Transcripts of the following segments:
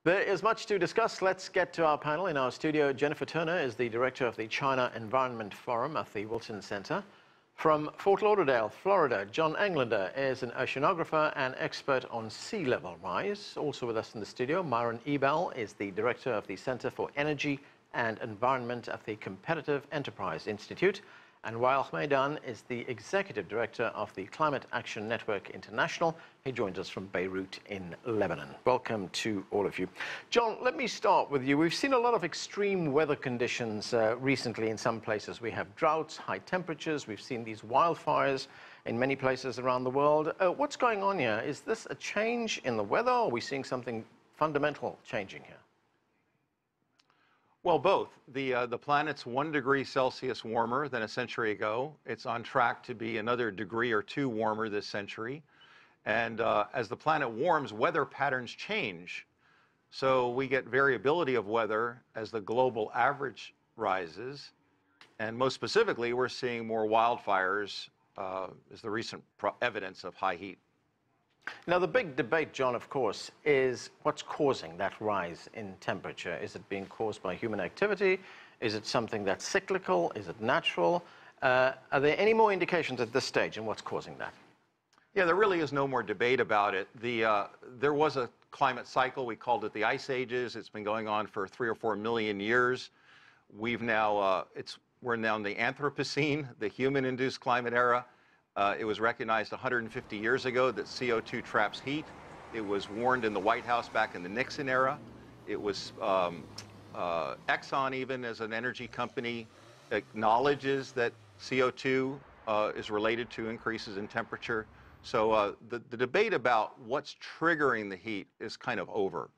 There is much to discuss. Let's get to our panel. In our studio, Jennifer Turner is the director of the China Environment Forum at the Wilson Center. From Fort Lauderdale, Florida, John Englander is an oceanographer and expert on sea level rise. Also with us in the studio, Myron Ebell is the director of the Center for Energy and Environment at the Competitive Enterprise Institute. And Wael Hmaidan is the executive director of the Climate Action Network International. He joins us from Beirut in Lebanon. Welcome to all of you. John, let me start with you. We've seen a lot of extreme weather conditions recently in some places. We have droughts, high temperatures. We've seen these wildfires in many places around the world. What's going on here? Is this a change in the weather, or are we seeing something fundamental changing here? Well, both. The planet's 1 degree Celsius warmer than a century ago. It's on track to be another degree or two warmer this century. And as the planet warms, weather patterns change. So we get variability of weather as the global average rises. And most specifically, we're seeing more wildfires as the recent evidence of high heat. Now, the big debate, John, of course, is what's causing that rise in temperature. Is it being caused by human activity? Is it something that's cyclical? Is it natural? Are there any more indications at this stage in what's causing that? Yeah, there really is no more debate about it. There was a climate cycle. We called it the Ice Ages. It's been going on for 3 or 4 million years. We're now in the Anthropocene, the human-induced climate era. It was recognized 150 years ago that CO2 traps heat. It was warned in the White House back in the Nixon era. It was Exxon, even as an energy company, acknowledges that CO2 is related to increases in temperature. So the debate about what's triggering the heat is kind of over.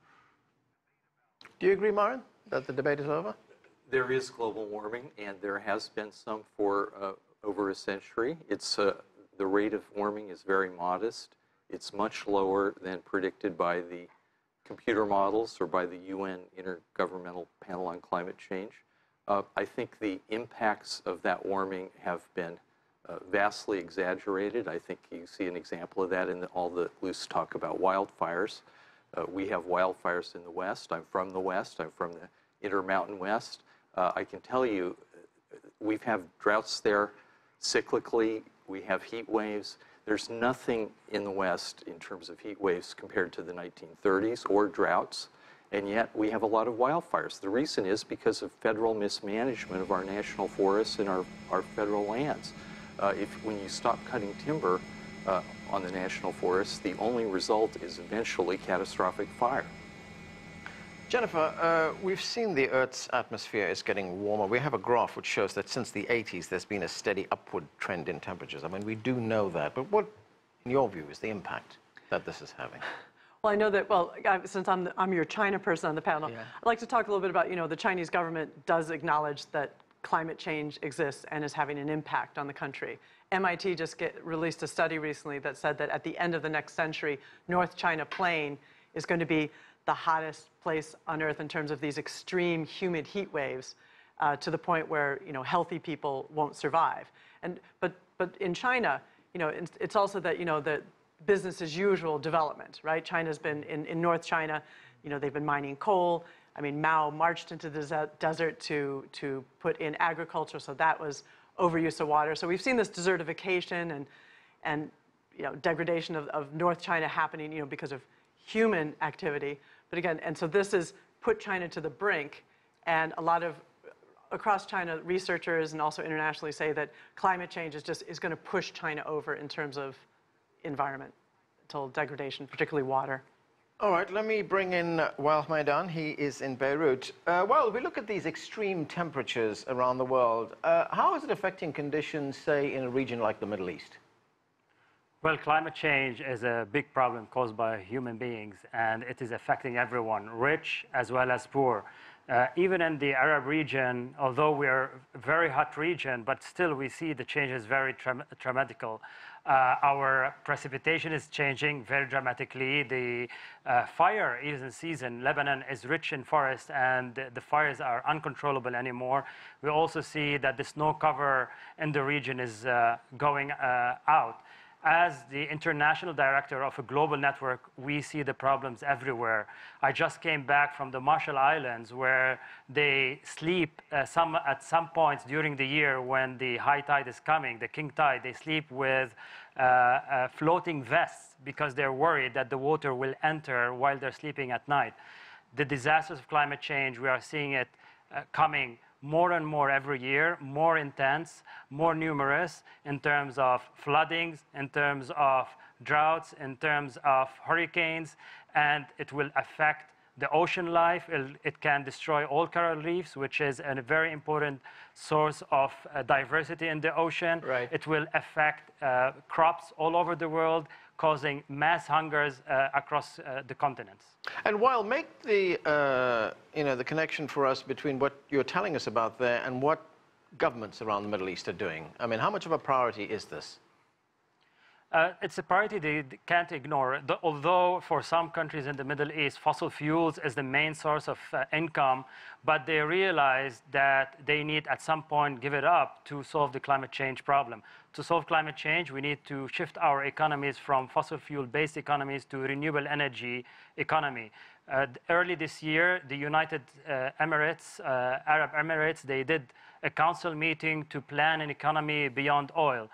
Do you agree, Myron, that the debate is over? There is global warming, and there has been some for over a century. The rate of warming is very modest. It's much lower than predicted by the computer models or by the UN Intergovernmental Panel on Climate Change. I think the impacts of that warming have been vastly exaggerated. I think you see an example of that in all the loose talk about wildfires. We have wildfires in the West. I'm from the West. I'm from the Intermountain West. I can tell you we've had droughts there cyclically. We have heat waves. There's nothing in the West in terms of heat waves compared to the 1930s or droughts, and yet we have a lot of wildfires. The reason is because of federal mismanagement of our national forests and our federal lands. When you stop cutting timber on the national forests, the only result is eventually catastrophic fire. Jennifer, we've seen the Earth's atmosphere is getting warmer. We have a graph which shows that since the 80s, there's been a steady upward trend in temperatures. I mean, we do know that. But what, in your view, is the impact that this is having? Well, I know that, since I'm your China person on the panel, yeah. I'd like to talk a little bit about, the Chinese government does acknowledge that climate change exists and is having an impact on the country. MIT just released a study recently that said that at the end of the next century, North China Plain is going to be the hottest place on Earth in terms of these extreme humid heat waves, to the point where healthy people won't survive. But in China, it's also that the business as usual development, right? China's been in North China, they've been mining coal. I mean, Mao marched into the desert to put in agriculture, so that was overuse of water. So we've seen this desertification and degradation of North China happening, because of human activity. But again, and so this has put China to the brink, and a lot of across China researchers and also internationally say that climate change is going to push China over in terms of environmental degradation, particularly water. All right, let me bring in Wael Hmaidan. He is in Beirut. Well, if we look at these extreme temperatures around the world, how is it affecting conditions, say, in a region like the Middle East? Well, climate change is a big problem caused by human beings, and it is affecting everyone, rich as well as poor. Even in the Arab region, although we are a very hot region, but still we see the changes very dramatical. Our precipitation is changing very dramatically. The fire is in season. Lebanon is rich in forest, and the fires are uncontrollable anymore. We also see that the snow cover in the region is going out. As the international director of a global network, we see the problems everywhere. I just came back from the Marshall Islands, where they sleep at some points during the year when the high tide is coming, the king tide, they sleep with floating vests because they're worried that the water will enter while they're sleeping at night. The disasters of climate change, we are seeing it coming more and more every year, more intense, more numerous in terms of floodings, in terms of droughts, in terms of hurricanes, and it will affect the ocean life. It can destroy all coral reefs, which is a very important source of diversity in the ocean. Right. It will affect crops all over the world, causing mass hungers across the continents. And Wael, make the, the connection for us between what you're telling us about there and what governments around the Middle East are doing. I mean, how much of a priority is this? It's a priority they can't ignore. Although for some countries in the Middle East, fossil fuels is the main source of income, but they realize that they need at some point give it up to solve the climate change problem. To solve climate change, we need to shift our economies from fossil fuel-based economies to renewable energy economy. Early this year, the United Emirates, Arab Emirates, they did a council meeting to plan an economy beyond oil.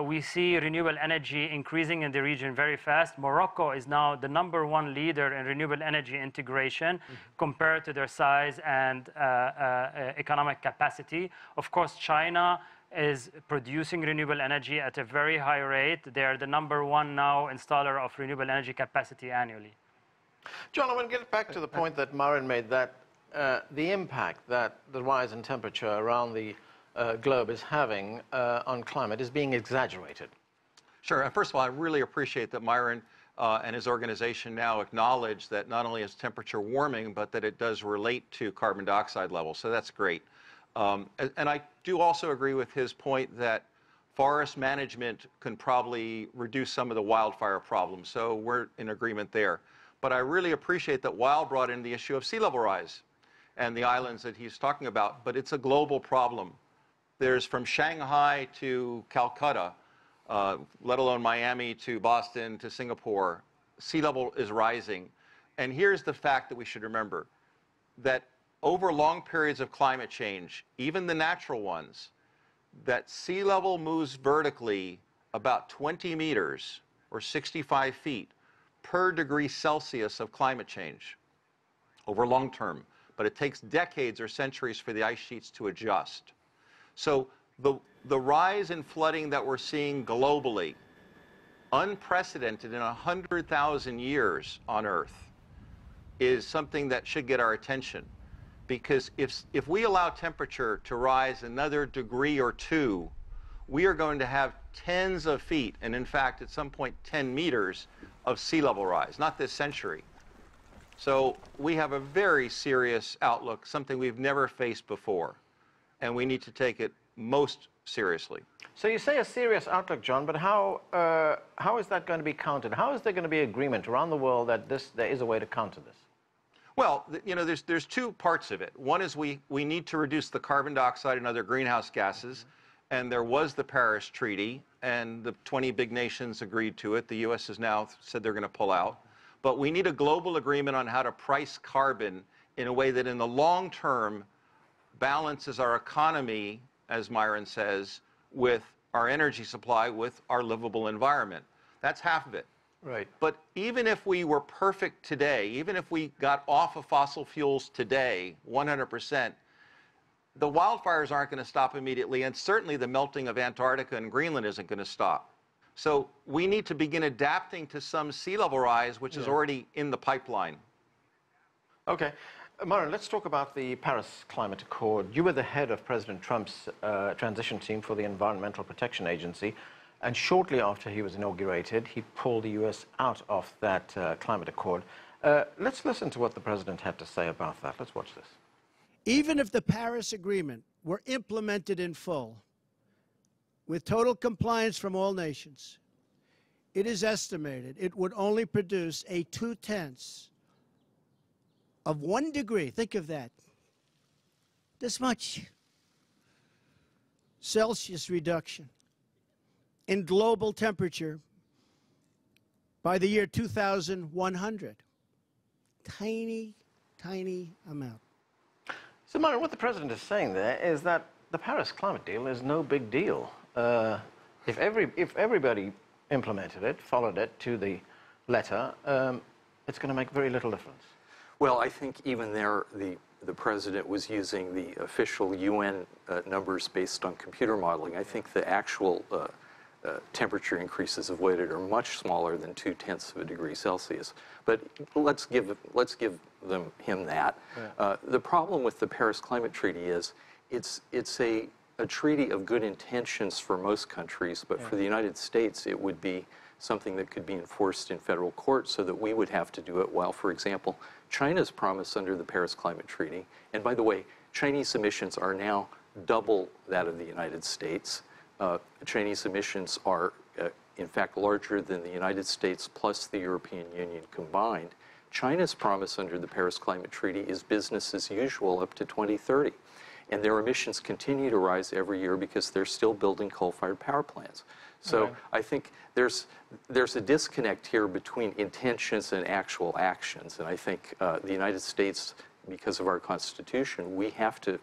We see renewable energy increasing in the region very fast. Morocco is now the #1 leader in renewable energy integration compared to their size and economic capacity. Of course, China is producing renewable energy at a very high rate. They're the #1 now installer of renewable energy capacity annually. John, I want to get back to the point that Myron made, that the impact that the rise in temperature around the globe is having on climate is being exaggerated. Sure. And first of all, I really appreciate that Myron and his organization now acknowledge that not only is temperature warming, but that it does relate to carbon dioxide levels. So that's great. And I do also agree with his point that forest management can probably reduce some of the wildfire problems. So we're in agreement there. But I really appreciate that Wael brought in the issue of sea level rise and the islands that he's talking about. But it's a global problem. There's from Shanghai to Calcutta, let alone Miami to Boston to Singapore, sea level is rising. And here's the fact that we should remember, that over long periods of climate change, even the natural ones, that sea level moves vertically about 20 meters or 65 feet per degree Celsius of climate change over long term. But it takes decades or centuries for the ice sheets to adjust. So the rise in flooding that we're seeing globally, unprecedented in 100,000 years on Earth, is something that should get our attention. Because if we allow temperature to rise another degree or two, we are going to have tens of feet, and in fact, at some point, 10 meters of sea level rise, not this century. So we have a very serious outlook, something we've never faced before, and we need to take it most seriously. So you say a serious outlook, John, but how is that going to be countered? How is there going to be agreement around the world that there is a way to counter this? Well, there's two parts of it. One is we need to reduce the carbon dioxide and other greenhouse gases, and there was the Paris Treaty, and the 20 big nations agreed to it. The U.S. has now said they're going to pull out. But we need a global agreement on how to price carbon in a way that in the long term balances our economy, as Myron says, with our energy supply, with our livable environment. That's half of it. Right. But even if we were perfect today, even if we got off of fossil fuels today, 100%, the wildfires aren't going to stop immediately, and certainly the melting of Antarctica and Greenland isn't going to stop. So we need to begin adapting to some sea level rise, which is already in the pipeline. Okay. Myron, let's talk about the Paris Climate Accord. You were the head of President Trump's transition team for the Environmental Protection Agency, and shortly after he was inaugurated, he pulled the U.S. out of that climate accord. Let's listen to what the president had to say about that. Let's watch this. Even if the Paris Agreement were implemented in full, with total compliance from all nations, it is estimated it would only produce a 0.2 of 1 degree, think of that, this much Celsius reduction in global temperature By the year 2100. Tiny, tiny amount. So, Myron, what the president is saying there is that the Paris climate deal is no big deal. If everybody implemented it, followed it to the letter, it's going to make very little difference. Well, I think even there, the president was using the official UN numbers based on computer modeling. I think the actual temperature increases avoided are much smaller than 0.2 of a degree Celsius. But let's give him that. Yeah. The problem with the Paris Climate Treaty is it's a treaty of good intentions for most countries, but for the United States, it would be something that could be enforced in federal court so that we would have to do it while, for example, China's promise under the Paris Climate Treaty, and by the way, Chinese emissions are now double that of the United States. Chinese emissions are, in fact, larger than the United States plus the European Union combined. China's promise under the Paris Climate Treaty is business as usual up to 2030. And their emissions continue to rise every year because they're still building coal-fired power plants. So right. I think there's a disconnect here between intentions and actual actions. And I think the United States, because of our Constitution, we have to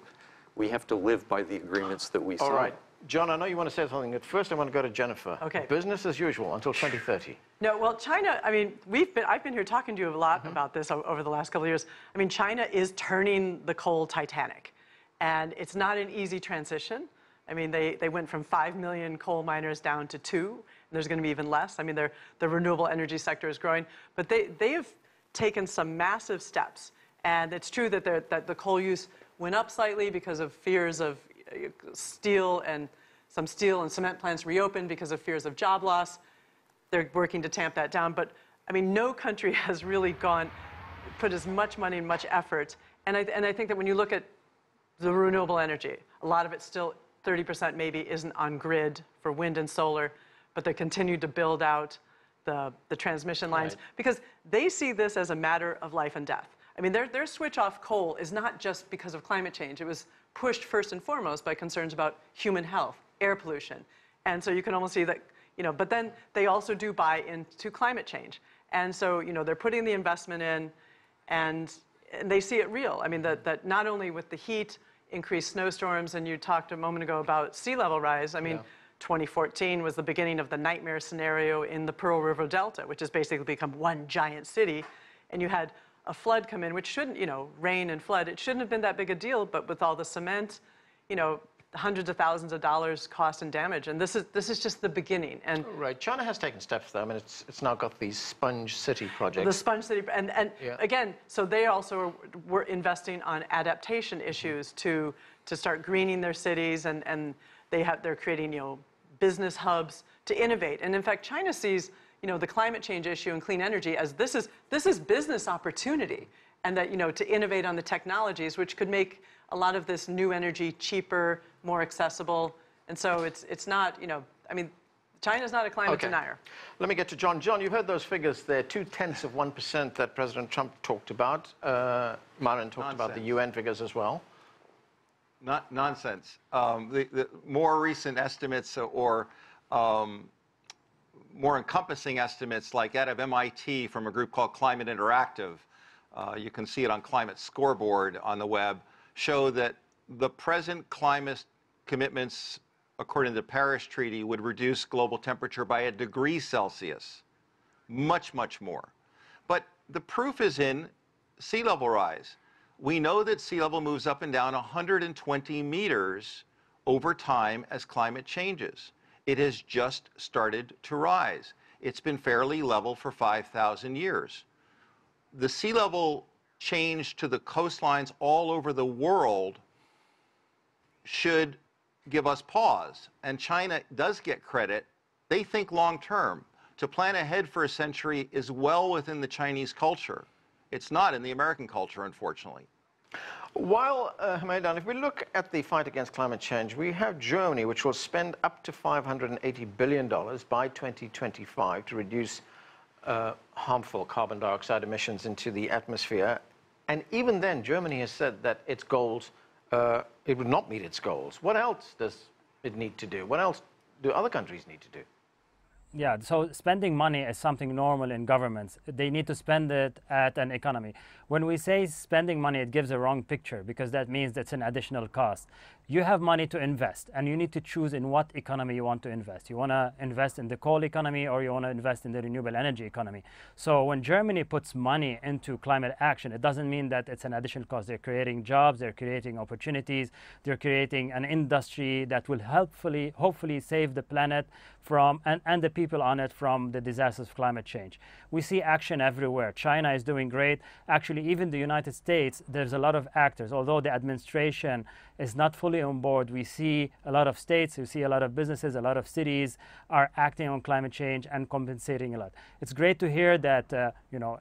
live by the agreements that we sign. All right. John, I know you want to say something, but first I want to go to Jennifer. Okay. Business as usual until 2030. No, well, China, I mean, I've been here talking to you a lot about this over the last couple of years. I mean, China is turning the coal Titanic. And it's not an easy transition. I mean, they went from 5 million coal miners down to 2. And there's going to be even less. I mean, the renewable energy sector is growing. But they have taken some massive steps. And it's true that the coal use went up slightly because of fears of steel, and some steel and cement plants reopened because of fears of job loss. They're working to tamp that down. But, I mean, no country has really put as much money and much effort. And I think that when you look at the renewable energy, a lot of it still, 30% maybe, isn't on grid for wind and solar, but they continue to build out the transmission lines because they see this as a matter of life and death. I mean, their switch off coal is not just because of climate change. It was pushed first and foremost by concerns about human health, air pollution. And so you can almost see that, but then they also do buy into climate change. And so, they're putting the investment in, and they see it real. I mean, that not only with the heat, increased snowstorms, and you talked a moment ago about sea level rise. I mean, 2014 was the beginning of the nightmare scenario in the Pearl River Delta, which has basically become one giant city. And you had a flood come in, which shouldn't, rain and flood, it shouldn't have been that big a deal, but with all the cement, hundreds of thousands of dollars cost and damage. And this is just the beginning. And right. China has taken steps, though. I mean, it's now got these sponge city projects. The sponge city, and again, so they also were investing on adaptation issues to start greening their cities, and they're creating, business hubs to innovate. And in fact, China sees, the climate change issue and clean energy as this is business opportunity, and that, to innovate on the technologies which could make a lot of this new energy cheaper, more accessible. And so it's not, I mean, China's not a climate denier. Let me get to John. John, you heard those figures there, 0.2% that President Trump talked about. Myron talked about the UN figures as well. Not nonsense. The more recent estimates or more encompassing estimates, like out of MIT from a group called Climate Interactive, you can see it on Climate Scoreboard on the web, show that the present climate commitments, according to the Paris Treaty, would reduce global temperature by 1 degree Celsius. Much, much more. But the proof is in sea level rise. We know that sea level moves up and down 120 meters over time as climate changes. It has just started to rise. It's been fairly level for 5,000 years. The sea level change to the coastlines all over the world should give us pause. And China does get credit. They think long term. To plan ahead for a century is well within the Chinese culture. It's not in the American culture, unfortunately. While, Hmaidan, if we look at the fight against climate change, we have Germany, which will spend up to $580 billion by 2025 to reduce harmful carbon dioxide emissions into the atmosphere. And even then, Germany has said that its goals, it would not meet its goals. What else does it need to do? What else do other countries need to do? Yeah, so spending money is something normal in governments. They need to spend it at an economy. When we say spending money, it gives a wrong picture because that means that's an additional cost. You have money to invest, and you need to choose in what economy you want to invest. You want to invest in the coal economy, or you want to invest in the renewable energy economy. So when Germany puts money into climate action, it doesn't mean that it's an additional cost. They're creating jobs, they're creating opportunities, they're creating an industry that will hopefully save the planet from and the people on it from the disasters of climate change. We see action everywhere. China is doing great. Actually, even the United States, there's a lot of actors. Although the administration is not fully on board, we see a lot of states, we see a lot of businesses, a lot of cities are acting on climate change and compensating a lot. It's great to hear that,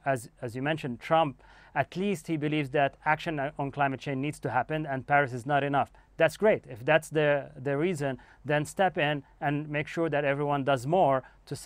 as you mentioned, Trump, at least he believes that action on climate change needs to happen and Paris is not enough. That's great. If that's the reason, then step in and make sure that everyone does more to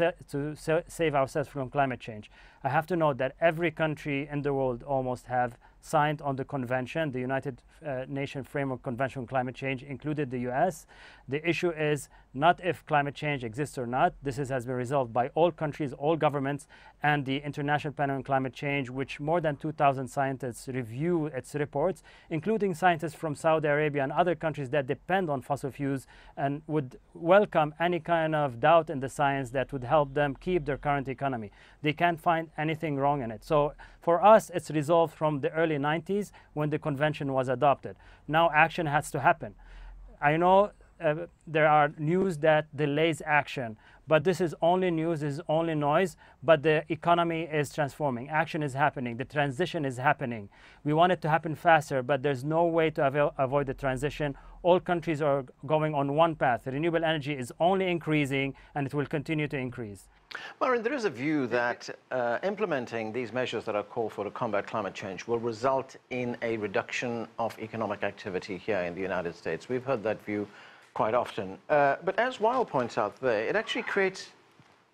save ourselves from climate change. I have to note that every country in the world almost have signed on the convention, the United Nations Framework Convention on Climate Change, included the US. The issue is not if climate change exists or not. This has been resolved by all countries, all governments, and the International Panel on Climate Change, which more than 2,000 scientists review its reports, including scientists from Saudi Arabia and other countries that depend on fossil fuels and would welcome any kind of doubt in the science that would help them keep their current economy. They can't find anything wrong in it. So for us, it's resolved from the early 90s when the convention was adopted. Now action has to happen. I know there are news that delays action, but this is only news, this is only noise, but the economy is transforming. Action is happening, the transition is happening. We want it to happen faster, but there's no way to avoid the transition. All countries are going on one path. Renewable energy is only increasing, and it will continue to increase. Myron, there is a view that implementing these measures that are called for to combat climate change will result in a reduction of economic activity here in the United States. We've heard that view quite often. But as Wael points out there, it actually creates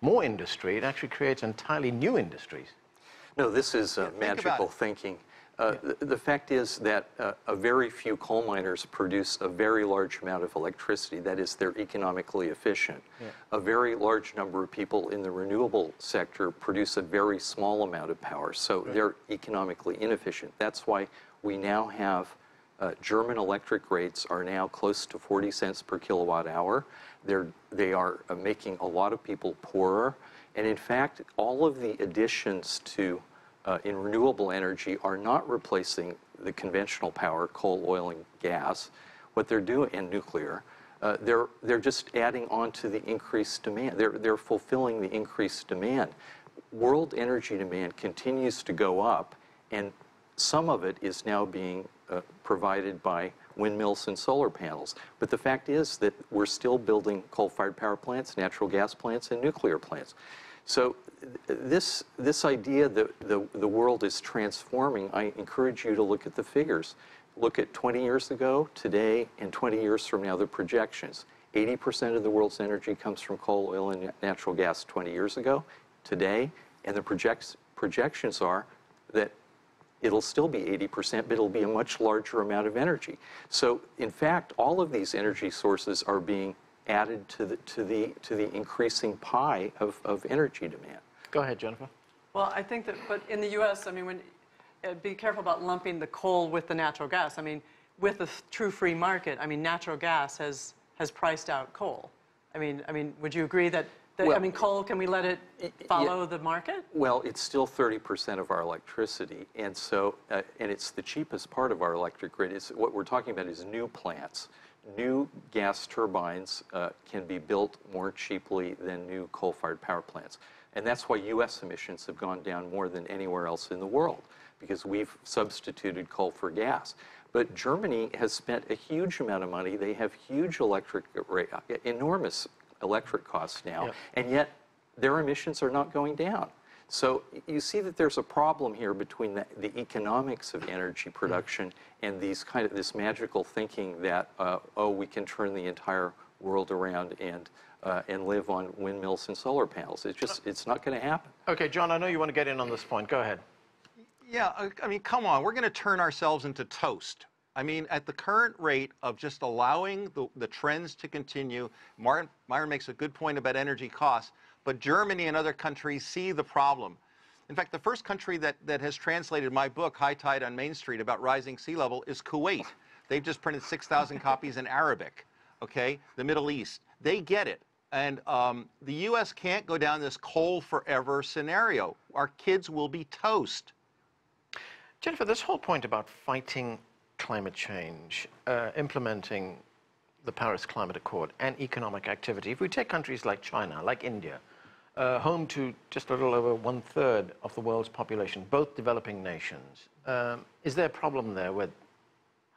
more industry. It actually creates entirely new industries. No, this is magical thinking. The fact is that a very few coal miners produce a very large amount of electricity. That is, they're economically efficient. Yeah. A very large number of people in the renewable sector produce a very small amount of power, so they're economically inefficient. That's why we now have German electric rates are now close to 40 cents per kilowatt hour. They are making a lot of people poorer. And in fact, all of the additions to in renewable energy are not replacing the conventional power, coal, oil, and gas. What they're doing, and nuclear, they're just adding on to the increased demand. They're fulfilling the increased demand. World energy demand continues to go up, and some of it is now being provided by windmills and solar panels. But the fact is that we're still building coal-fired power plants, natural gas plants, and nuclear plants. So this idea that the world is transforming, I encourage you to look at the figures. Look at 20 years ago, today, and 20 years from now, the projections. 80% of the world's energy comes from coal, oil, and natural gas 20 years ago, today, and the projections are that it'll still be 80%, but it'll be a much larger amount of energy. So, in fact, all of these energy sources are being added to the increasing pie of energy demand. Go ahead, Jennifer. Well, I think that, but in the U.S., I mean, be careful about lumping the coal with the natural gas. I mean, with a true free market, I mean, natural gas has priced out coal. I mean, would you agree that? Well, I mean, coal, can we let it follow the market? Well, it's still 30% of our electricity, and so, and it's the cheapest part of our electric grid. What we're talking about is new plants. New gas turbines can be built more cheaply than new coal-fired power plants. And that's why U.S. emissions have gone down more than anywhere else in the world, because we've substituted coal for gas. But Germany has spent a huge amount of money. They have huge enormous electric costs now, and yet their emissions are not going down. So you see that there's a problem here between the economics of energy production and this magical thinking that we can turn the entire world around and live on windmills and solar panels. It's not going to happen. Okay, John, I know you want to get in on this point. Go ahead. Yeah, I mean, come on, we're going to turn ourselves into toast. I mean, at the current rate of just allowing the trends to continue, Myron makes a good point about energy costs, but Germany and other countries see the problem. In fact, the first country that has translated my book, High Tide on Main Street, about rising sea level is Kuwait. They've just printed 6,000 copies in Arabic, okay? The Middle East. They get it. And the U.S. can't go down this coal forever scenario. Our kids will be toast. Jennifer, this whole point about fighting climate change, implementing the Paris Climate Accord and economic activity, if we take countries like China, like India, home to just a little over 1/3 of the world's population, both developing nations, is there a problem there with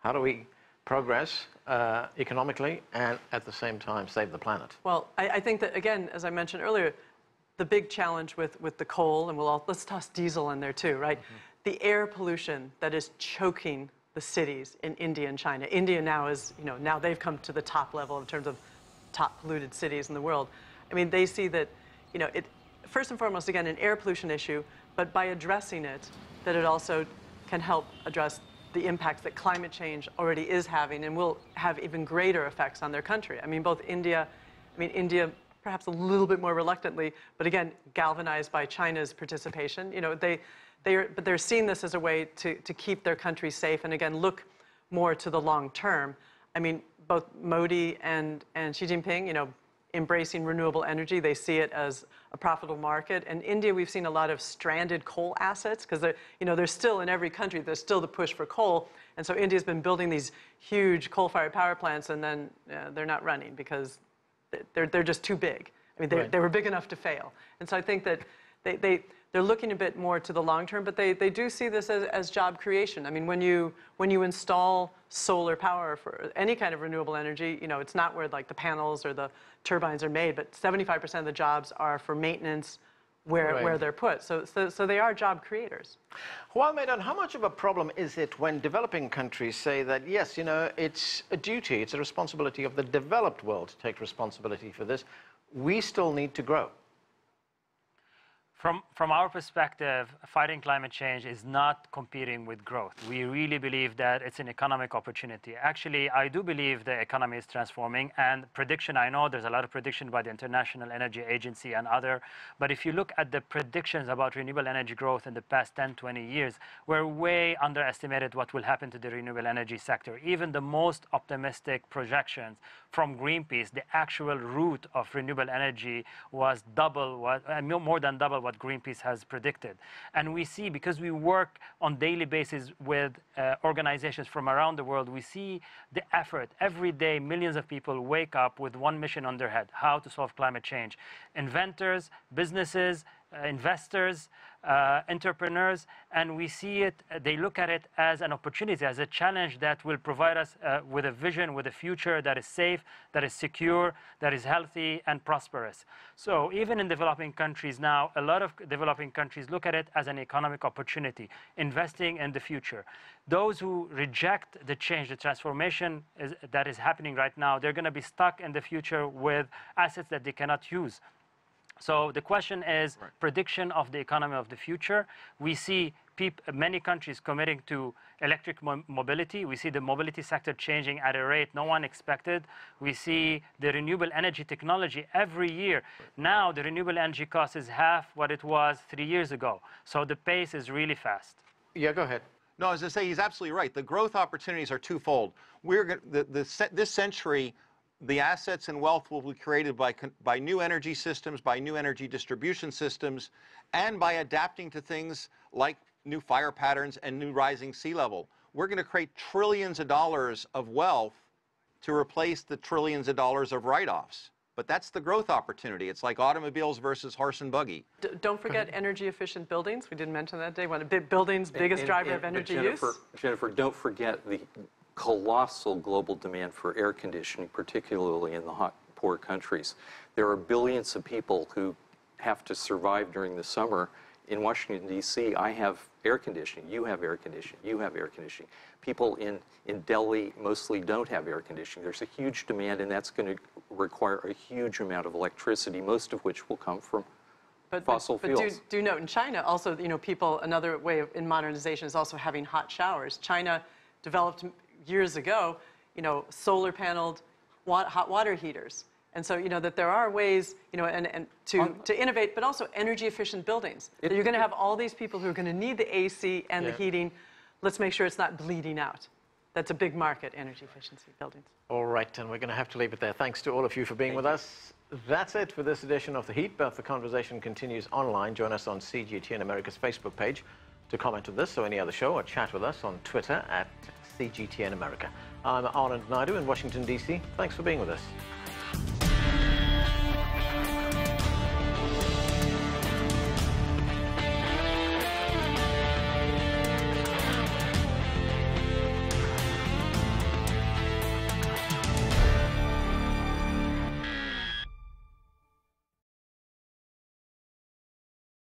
how do we progress economically and at the same time save the planet? Well, I think that, again, as I mentioned earlier, the big challenge with the coal, and let's toss diesel in there too, right? Mm-hmm. The air pollution that is choking the cities in India and China. India now is, now they've come to the top level in terms of top polluted cities in the world. I mean, they see that, it, first and foremost, again, an air pollution issue, but by addressing it, that it also can help address the impacts that climate change already is having and will have even greater effects on their country. I mean, India perhaps a little bit more reluctantly, but again, galvanized by China's participation. But they're seeing this as a way to keep their country safe and, again, look more to the long term. I mean, both Modi and Xi Jinping, embracing renewable energy, they see it as a profitable market. And India, we've seen a lot of stranded coal assets because there's still, in every country, there's still the push for coal. And so India's been building these huge coal-fired power plants, and then they're not running because they're just too big. I mean, they were big enough to fail. And so I think that they're looking a bit more to the long term, but they do see this as job creation. I mean, when you install solar power for any kind of renewable energy, it's not where like the panels or the turbines are made, but 75% of the jobs are for maintenance where they're put. So they are job creators. Wael, Hmaidan, how much of a problem is it when developing countries say that, yes, it's a duty, it's a responsibility of the developed world to take responsibility for this. We still need to grow. From our perspective, fighting climate change is not competing with growth. We really believe that it's an economic opportunity. Actually, I do believe the economy is transforming, and prediction, I know there's a lot of prediction by the International Energy Agency and other, but if you look at the predictions about renewable energy growth in the past 10, 20 years, we're way underestimated what will happen to the renewable energy sector. Even the most optimistic projections from Greenpeace, the actual route of renewable energy was more than double what Greenpeace has predicted. And we see, because we work on daily basis with organizations from around the world, we see the effort. Every day, millions of people wake up with one mission on their head: how to solve climate change. Inventors, businesses, investors, entrepreneurs, and we see it, they look at it as an opportunity, as a challenge that will provide us with a vision, with a future that is safe, that is secure, that is healthy and prosperous. So even in developing countries now, a lot of developing countries look at it as an economic opportunity, investing in the future. Those who reject the change, the transformation that is happening right now, they're going to be stuck in the future with assets that they cannot use. So the question is prediction of the economy of the future. We see many countries committing to electric mobility. We see the mobility sector changing at a rate no one expected. We see the renewable energy technology every year. Now the renewable energy cost is half what it was 3 years ago. So the pace is really fast. Yeah, go ahead. No, as I say, he's absolutely right. The growth opportunities are twofold. This century, the assets and wealth will be created by new energy systems, by new energy distribution systems, and by adapting to things like new fire patterns and new rising sea level. We're going to create trillions of dollars of wealth to replace the trillions of dollars of write-offs. But that's the growth opportunity. It's like automobiles versus horse and buggy. Don't forget energy efficient buildings. We didn't mention that today. One of the buildings' biggest driver of energy use. Jennifer, don't forget the colossal global demand for air conditioning, particularly in the hot, poor countries. There are billions of people who have to survive during the summer. In Washington, D.C., I have air conditioning. You have air conditioning. You have air conditioning. People in Delhi mostly don't have air conditioning. There's a huge demand, and that's going to require a huge amount of electricity, most of which will come from fossil fuels. But do note, in China, also, people, another way in modernization is also having hot showers. China developed years ago, solar paneled hot water heaters. And so, that there are ways, and to innovate, but also energy efficient buildings. That you're going to have all these people who are going to need the AC and the heating. Let's make sure it's not bleeding out. That's a big market, energy efficiency buildings. All right, and we're going to have to leave it there. Thanks to all of you for being with us. That's it for this edition of The Heat, but the conversation continues online. Join us on CGTN America's Facebook page to comment on this or any other show, or chat with us on Twitter at CGTN America. I'm Anand Naidu in Washington, D.C. Thanks for being with us.